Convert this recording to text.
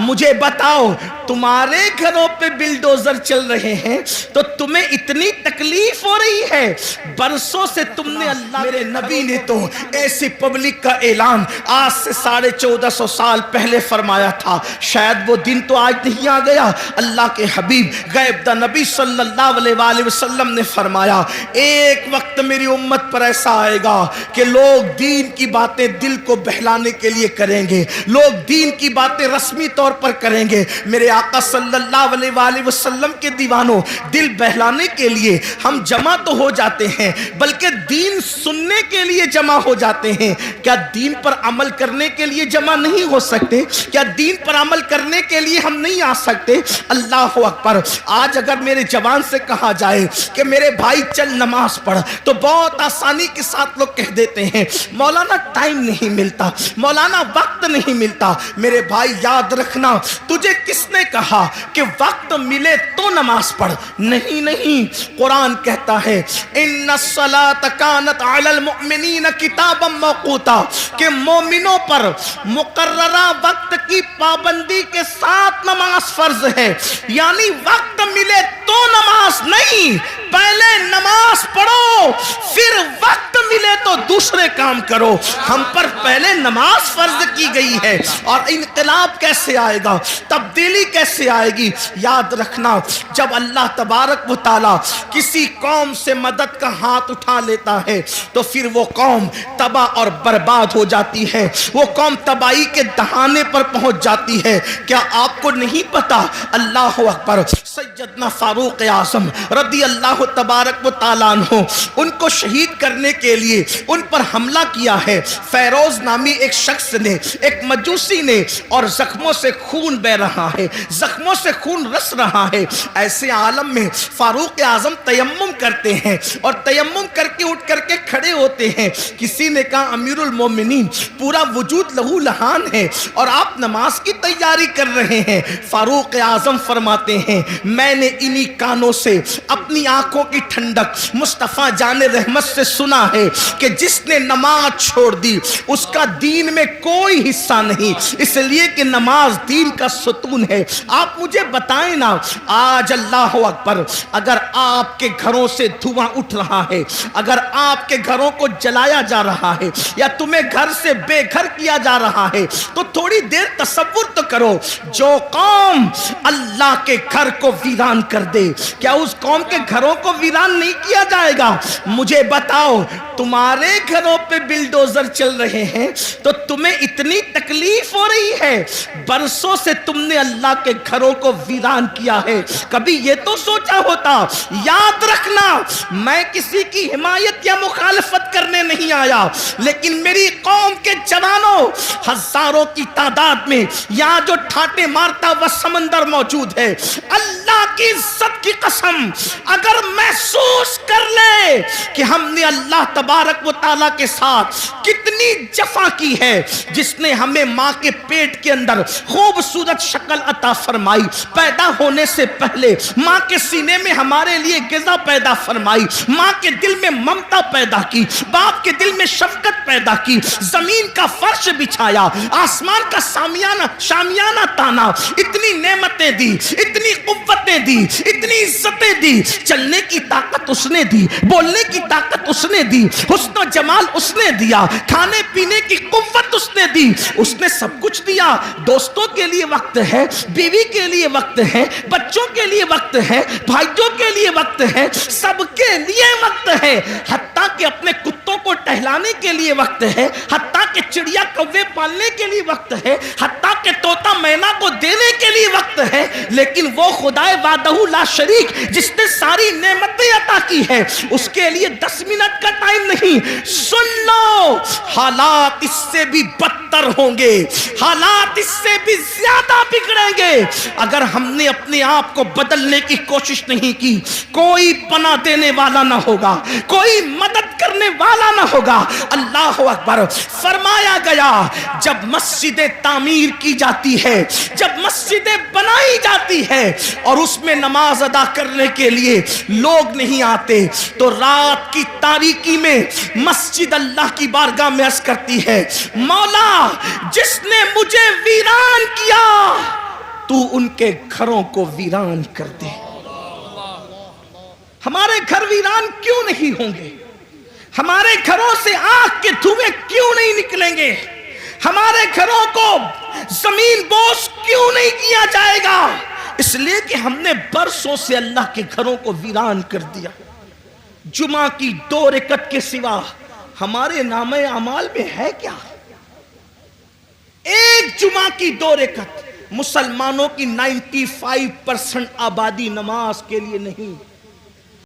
مجھے بتاؤ تمہارے گھروں پہ بلڈوزر چل رہے ہیں تو تمہیں اتنی تکلیف ہو رہی ہے؟ برسوں سے تم نے اللہ میرے نبی نے تو ایسی پبلک کا اعلان آج سے 1450 سال پہلے فرمایا تھا، شاید وہ دن تو آج نہیں آ گیا۔ اللہ کے حبیب غیب دا نبی صلی اللہ علیہ وآلہ وسلم نے فرمایا ایک وقت میری امت پر ایسا آئے گا کہ لوگ دین کی باتیں دل کو بہلانے کے لیے کریں گے، لوگ دین کی باتیں رسمی طور پر کریں گے۔ میرے آقا صلی اللہ علیہ وآلہ وسلم کے دیوانوں، دل بہلانے کے لیے ہم جمع تو ہو جاتے ہیں بلکہ دین سننے کے لیے جمع ہو جاتے ہیں، کیا دین پر عمل کرنے کے لیے جمع نہیں ہو سکتے؟ کیا دین پر عمل کرنے کے لیے ہم نہیں آ سکتے؟ اللہ اکبر۔ آج اگر میرے جوان سے کہا جائے کہ میرے بھائی چل نماز پڑھ تو بہت آسانی کے ساتھ لوگ کہہ دیتے ہیں مولانا ٹائم نہیں ملتا، مولانا وقت نہیں ملتا۔ میرے بھائی یاد رکھنا، تجھے کس نے کہا کہ وقت ملے تو نماز پڑھ؟ نہیں نہیں، قرآن کہتا ہے ان الصلاۃ کانت علی المؤمنین کتابا موقوتا، کہ مومنوں پر مقررہ وقت کی پابندی کے ساتھ نماز فرض ہے۔ یعنی وقت ملے تو نماز نہیں، پہلے نماز پڑھو پھر وقت ملے تو دوسرے کام کرو۔ ہم پر پہلے نماز فرض کی گئی ہے، اور انقلاب کیسے آئے گا، تبدیلی کیسے آئے گی؟ یاد رکھنا، جب اللہ تبارک و تعالی کسی قوم سے مدد کا ہاتھ اٹھا لیتا ہے تو پھر وہ قوم تباہ اور برباد ہو جاتی ہے، وہ قوم تباہی کے دہانے پر پہنچ جاتی ہے۔ کیا آپ کو نہیں پتا؟ اللہ اکبر۔ سیدنا فاروق اعظم رضی اللہ تبارک و تعالیٰ عنہ، ان کو شہید کرنے کے لیے ان پر حملہ کیا ہے فیروز نامی ایک شخص نے، ایک مجوسی نے، اور زخموں سے خون بہ رہا ہے، زخموں سے خون رس رہا ہے۔ ایسے عالم میں فاروق اعظم تیمم کرتے ہیں، اور تیمم کر کے اٹھ کر کے کھڑے ہوتے ہیں۔ کسی نے کہا امیر المومنین پورا وجود لہو لہان ہے اور آپ نماز کی تیاری کر رہے ہیں۔ فاروق اعظم فرماتے ہیں میں نے انہی کانوں سے اپنی آنکھوں کی ٹھنڈک مصطفیٰ جان رحمت سے سنا ہے کہ جس نے نماز چھوڑ دی اس کا دین میں کوئی حصہ نہیں، اس لیے کہ نماز دین کا ستون ہے۔ آپ مجھے بتائیں نا، آج اللہ اکبر، اگر آپ کے گھروں سے دھواں اٹھ رہا ہے، اگر آپ کے گھروں کو جلایا جا رہا ہے یا تمہیں گھر سے بے گھر کیا جا رہا ہے، تو تھوڑی دیر تصور تو کرو، جو قوم اللہ کے گھر کو ویران کر دے کیا اس قوم کے گھروں کو ویران نہیں کیا جائے گا؟ مجھے بتاؤ تمہارے گھروں پہ بلڈوزر چل رہے ہیں تو تمہیں اتنی تکلیف ہو رہی ہے؟ برسوں سے تم نے اللہ کے گھروں کو ویران کیا ہے، کبھی یہ تو سوچا ہوتا؟ یاد رکھنا، میں کسی کی حمایت یا مخالفت کرنے نہیں آیا، لیکن میری قوم کے جوانوں ہزاروں کی تعداد میں یہاں جو ٹھاٹے مارتا وہ سمندر موجود ہے، اللہ کی عزت کی قسم اگر محسوس کر لے کہ ہم نے اللہ تبارک و تعالیٰ کے ساتھ کتنی جفا کی ہے، جس نے ہمیں ماں کے پیٹ کے اندر خوبصورت شکل عطا فرمائی، پیدا ہونے سے پہلے ماں کے سینے میں ہمارے لیے غذا پیدا فرمائی، ماں کے دل میں ممتا پیدا کی، باپ کے دل میں شفقت پیدا کی، زمین کا فرش بچھایا، آسمان کا شامیانہ تانا، اتنی نعمتیں دی، اتنی قوتیں دی، اتنی عزتیں دی، چلنے کی طاقت اس نے دی، بولنے کی طاقت اس نے دی، حسن و جمال اس نے دیا، کھانے پینے کی قوت اس نے دی، اس نے سب کچھ دیا۔ دوستوں کے لیے وقت ہے، بیوی کے لیے وقت ہے، بچوں کے لیے وقت ہے، بھائیوں کے لیے وقت ہے، سب کے لیے وقت ہے، حتیٰ کہ اپنے کتوں کو ٹہلانے کے لیے وقت ہے، حتیٰ کہ چڑیا کوے پالنے کے لیے وقت ہے، حتیٰ کہ طوطا مینا کو دینے کے لیے وقت ہے۔ لیکن وہ خدائے وحدہ لا شریک جس نے ساری نعمتیں عطا کی ہے، اس کے لیے 10 منٹ کا ٹائم نہیں۔ سن لو، حالات اس سے بھی بدتر ہوں گے، حالات اس سے بھی زیادہ بگڑیں گے اگر ہم نے اپنے آپ کو بدلنے کی کوشش نہیں کی۔ کوئی پناہ دینے والا نہ ہوگا، کوئی مدد کرنے والا نہ ہوگا۔ اللہ اکبر۔ فرمایا گیا جب مسجدیں تعمیر کی جاتی ہے، جب مسجدیں بنائی جاتی ہے اور اس میں نماز ادا کرنے کے لیے لوگ نہیں آتے تو رات کی تاریکی میں مسجد اللہ کی بارگاہ میں عرض کرتی ہے مولا جس نے مجھے ویران کیا تو ان کے گھروں کو ویران کر دے۔ ہمارے گھر ویران کیوں نہیں ہوں گے؟ ہمارے گھروں سے آگ کے دھوئیں کیوں نہیں نکلیں گے؟ ہمارے گھروں کو زمین بوس کیوں نہیں کیا جائے گا؟ اس لیے کہ ہم نے برسوں سے اللہ کے گھروں کو ویران کر دیا۔ جمعہ کی 2 رکعت کے سوا ہمارے نامہ اعمال میں ہے کیا؟ ایک جمعہ کی 2 رکعت، مسلمانوں کی 95% آبادی نماز کے لیے نہیں،